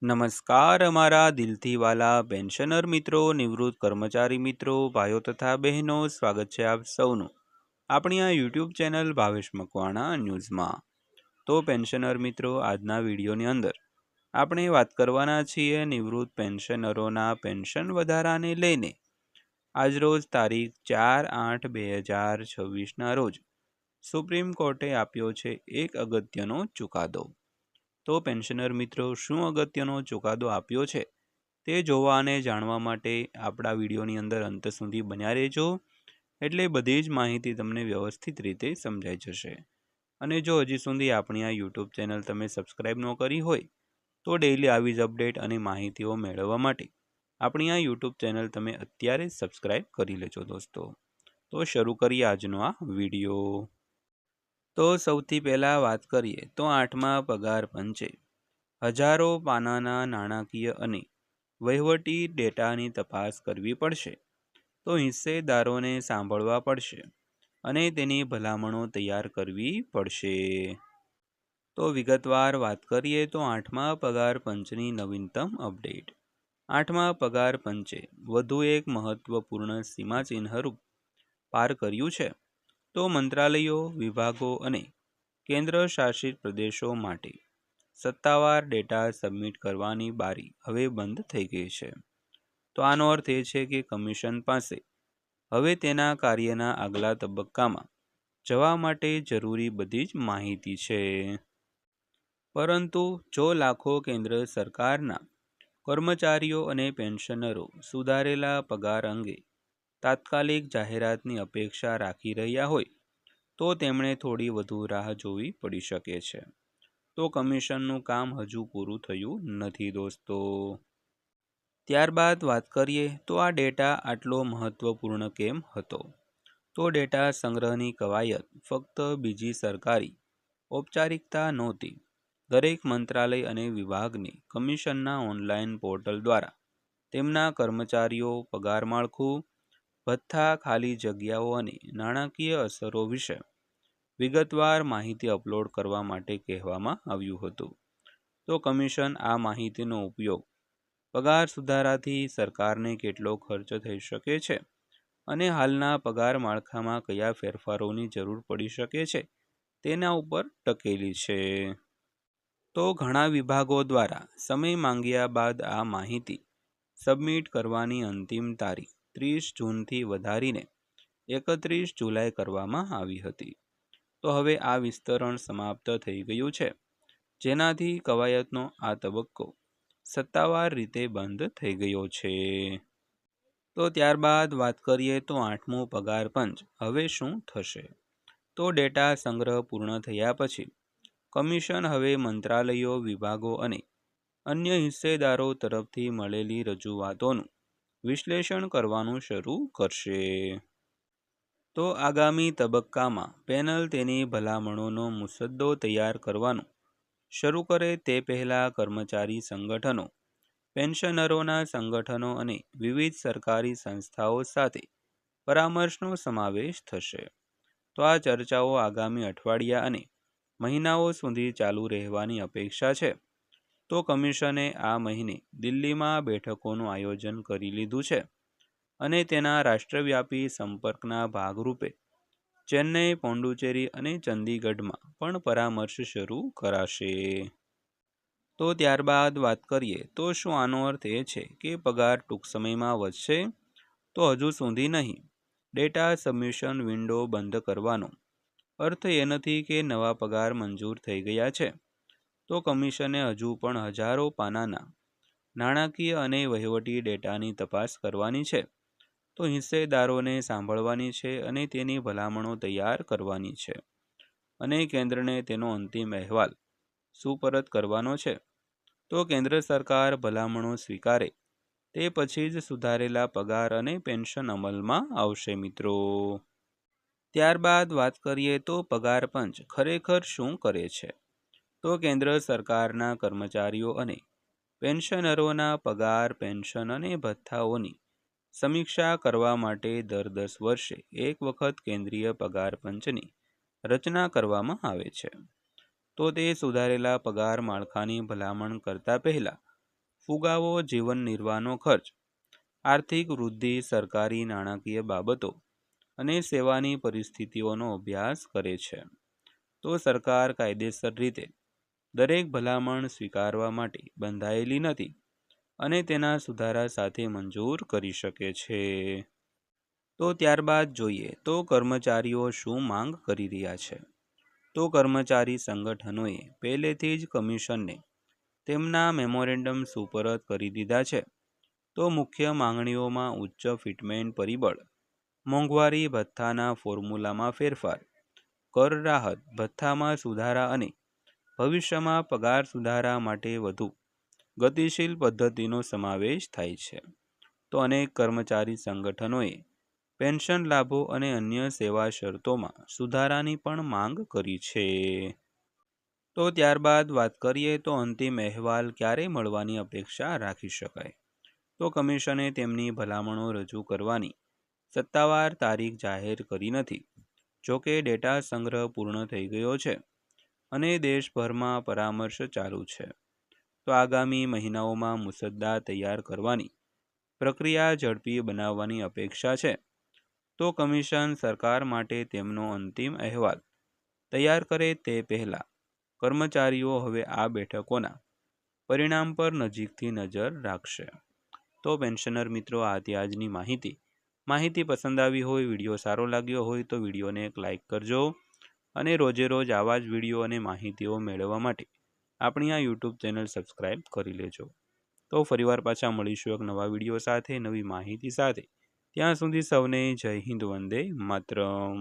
નમસ્કાર અમારા દિલથી વાલા પેન્શનર મિત્રો, નિવૃત્ત કર્મચારી મિત્રો, ભાઈઓ તથા બહેનો, સ્વાગત છે આપ સૌનું આપણી આ યુટ્યુબ ચેનલ ભાવેશ મકવાણા ન્યૂઝમાં। તો પેન્શનર મિત્રો, આજના વિડીયોની અંદર આપણે વાત કરવાના છીએ નિવૃત્ત પેન્શનરોના પેન્શન વધારાને લઈને। આજરોજ તારીખ 4/8/2026ના રોજ સુપ્રીમ કોર્ટે આપ્યો છે એક અગત્યનો ચુકાદો। તો પેન્શનર મિત્રો, શું અગત્યનો ચુકાદો આપ્યો છે તે જોવા અને જાણવા માટે આપણા વિડીયોની અંદર અંત સુધી બન્યા રહેજો, એટલે બધી જ માહિતી તમને વ્યવસ્થિત રીતે સમજાઈ જશે। અને જો હજી સુધી આપણી આ યુટ્યુબ ચેનલ તમે સબસ્ક્રાઈબ ન કરી હોય તો ડેઈલી આવી જ અપડેટ અને માહિતીઓ મેળવવા માટે આપણી આ યુટ્યુબ ચેનલ તમે અત્યારે જ સબસ્ક્રાઈબ કરી લેજો દોસ્તો। તો શરૂ કરીએ આજનો આ વિડીયો। તો સૌથી પહેલાં વાત કરીએ તો 8મા પગાર પંચે હજારો પાનાના નાણાકીય અને વહીવટી ડેટાની તપાસ કરવી પડશે, તો હિસ્સેદારોને સાંભળવા પડશે અને તેની ભલામણો તૈયાર કરવી પડશે। તો વિગતવાર વાત કરીએ તો 8મા પગાર પંચની નવીનતમ અપડેટ। 8મા પગાર પંચે વધુ એક મહત્વપૂર્ણ સીમાચિહ્નરૂપ પાર કર્યું છે। તો મંત્રાલયો, વિભાગો અને કેન્દ્ર શાસિત પ્રદેશો માટે સત્તાવાર ડેટા સબમિટ કરવાની બારી હવે બંધ થઈ ગઈ છે। તો આનો અર્થ એ છે કે કમિશન પાસે હવે તેના કાર્યના આગલા તબક્કામાં જવા માટે જરૂરી બધી જ માહિતી છે। પરંતુ જો લાખો કેન્દ્ર સરકારના કર્મચારીઓ અને પેન્શનરો સુધારેલા પગાર અંગે તાત્કાલિક જાહેરાતની અપેક્ષા રાખી રહ્યા હોય તો તેમણે થોડી વધુ રાહ જોવી પડી શકે છે। તો કમિશનનું કામ હજુ પૂરું થયું નથી દોસ્તો। ત્યારબાદ વાત કરીએ તો આ ડેટા આટલો મહત્વપૂર્ણ કેમ હતો? તો ડેટા સંગ્રહની કવાયત ફક્ત બીજી સરકારી ઔપચારિકતા નહોતી। દરેક મંત્રાલય અને વિભાગને કમિશનના ઓનલાઈન પોર્ટલ દ્વારા તેમના કર્મચારીઓ, પગાર માળખું, ભથ્થા, ખાલી જગ્યાઓ અને નાણાકીય અસરો વિશે વિગતવાર માહિતી અપલોડ કરવા માટે કહેવામાં આવ્યું હતું। તો કમિશન આ માહિતીનો ઉપયોગ પગાર સુધારાથી સરકારને કેટલો ખર્ચ થઈ શકે છે અને હાલના પગાર માળખામાં કયા ફેરફારોની જરૂર પડી શકે છે તેના ઉપર ટકેલી છે। તો ઘણા વિભાગો દ્વારા સમય માંગ્યા બાદ આ માહિતી સબમિટ કરવાની અંતિમ તારીખ 30 જૂનથી વધારીને 31 જુલાઈ કરવામાં આવી હતી। તો હવે આ વિસ્તરણ સમાપ્ત થઈ ગયું છે, જેનાથી કવાયતનો આ તબક્કો સત્તાવાર રીતે બંધ થઈ ગયો છે। તો ત્યારબાદ વાત કરીએ તો 8મું પગાર પંચ હવે શું થશે? તો ડેટા સંગ્રહ પૂર્ણ થયા પછી કમિશન હવે મંત્રાલયો, વિભાગો અને અન્ય હિસ્સેદારો તરફથી મળેલી રજૂઆતોનું વિશ્લેષણ કરવાનું શરૂ કરશે। તો આગામી તબક્કામાં પેનલ તેની ભલામણોનો મુસદ્દો તૈયાર કરવાનું શરૂ કરે તે પહેલાં કર્મચારી સંગઠનો, પેન્શનરોના સંગઠનો અને વિવિધ સરકારી સંસ્થાઓ સાથે પરામર્શનો સમાવેશ થશે। તો આ ચર્ચાઓ આગામી અઠવાડિયા અને મહિનાઓ સુધી ચાલુ રહેવાની અપેક્ષા છે। તો કમિશને આ મહિને દિલ્હીમાં બેઠકોનું આયોજન કરી લીધું છે અને તેના રાષ્ટ્રવ્યાપી સંપર્કના ભાગરૂપે ચેન્નઈ, પોંડુચેરી અને ચંદીગઢમાં પણ પરામર્શ શરૂ કરાશે। તો ત્યારબાદ વાત કરીએ તો શું આનો અર્થ એ છે કે પગાર ટૂંક સમયમાં વધશે? તો હજુ સુધી નહીં। ડેટા સબમિશન વિન્ડો બંધ કરવાનો અર્થ એ નથી કે નવા પગાર મંજૂર થઈ ગયા છે। તો કમિશને હજુ પણ હજારો પાનાના નાણાકીય અને વહીવટી ડેટાની તપાસ કરવાની છે। તો હિસ્સેદારોને સાંભળવાની છે અને તેની ભલામણો તૈયાર કરવાની છે અને કેન્દ્રને તેનો અંતિમ અહેવાલ સુપરત કરવાનો છે। તો કેન્દ્ર સરકાર ભલામણો સ્વીકારે તે પછી જ સુધારેલા પગાર અને પેન્શન અમલમાં આવશે મિત્રો। ત્યારબાદ વાત કરીએ તો પગાર પંચ ખરેખર શું કરે છે? તો કેન્દ્ર સરકારના કર્મચારીઓ અને પેન્શનરોના પગાર, પેન્શન અને ભથ્થાઓની સમીક્ષા કરવા માટે દર 10 વર્ષે એક વખત કેન્દ્રીય પગાર પંચની રચના કરવામાં આવે છે। તો તે સુધારેલા પગાર માળખાની ભલામણ કરતા પહેલા ફુગાવો, જીવન નિર્વાહનો ખર્ચ, આર્થિક વૃદ્ધિ, સરકારી નાણાકીય બાબતો અને સેવાની પરિસ્થિતિઓનો અભ્યાસ કરે છે. તો સરકાર કાયદેસર રીતે દરેક ભલામણ સ્વીકારવા માટે બંધાયેલી નથી અને તેના સુધારા સાથે મંજૂર કરી શકે છે. તો ત્યારબાદ જોઈએ તો કર્મચારીઓ શું માંગ કરી રહ્યા છે. તો કર્મચારી સંગઠનોએ પહેલેથી જ કમિશનને તેમના મેમોરેન્ડમ સુપરત કરી દીધા છે. તો મુખ્ય માંગણીઓમાં ઉચ્ચ ફિટમેન્ટ પરિબળ, મોંઘવારી ભથ્થાના ફોર્મ્યુલામાં ફેરફાર, કર રાહત, ભથ્થામાં સુધારા અને ભવિષ્યમાં પગાર સુધારા માટે વધુ ગતિશીલ પદ્ધતિનો સમાવેશ થાય છે. તો અનેક કર્મચારી સંગઠનોએ પેન્શન લાભો અને અન્ય સેવા શરતોમાં સુધારાની પણ માંગ કરી છે. તો ત્યારબાદ વાત કરીએ તો અંતિમ અહેવાલ ક્યારે મળવાની અપેક્ષા રાખી શકાય. તો કમિશને તેમની ભલામણો રજૂ કરવાની સત્તાવાર તારીખ જાહેર કરી નથી. જોકે ડેટા સંગ્રહ પૂર્ણ થઈ ગયો છે અને દેશભરમાં પરામર્શ ચાલુ છે. તો આગામી મહિનાઓમાં મુસદ્દા તૈયાર કરવાની પ્રક્રિયા ઝડપી બનાવવાની અપેક્ષા છે. તો કમિશન સરકાર માટે તેમનો અંતિમ અહેવાલ તૈયાર કરે તે પહેલાં કર્મચારીઓ હવે આ બેઠકોના પરિણામ પર નજીકથી નજર રાખશે. તો પેન્શનર મિત્રો, આ હતી આજની માહિતી પસંદ આવી હોય, વિડીયો સારો લાગ્યો હોય તો વિડીયોને એક લાઇક કરજો અને રોજે રોજ આવા જ વિડીયો અને માહિતીઓ મેળવવા માટે આપણી આ યુટ્યુબ ચેનલ સબસ્ક્રાઈબ કરી લેજો. તો ફરીવાર પાછા મળીશું એક નવા વિડીયો સાથે, નવી માહિતી સાથે. ત્યાં સુધી સૌને જય હિન્દ, વંદે માતરમ.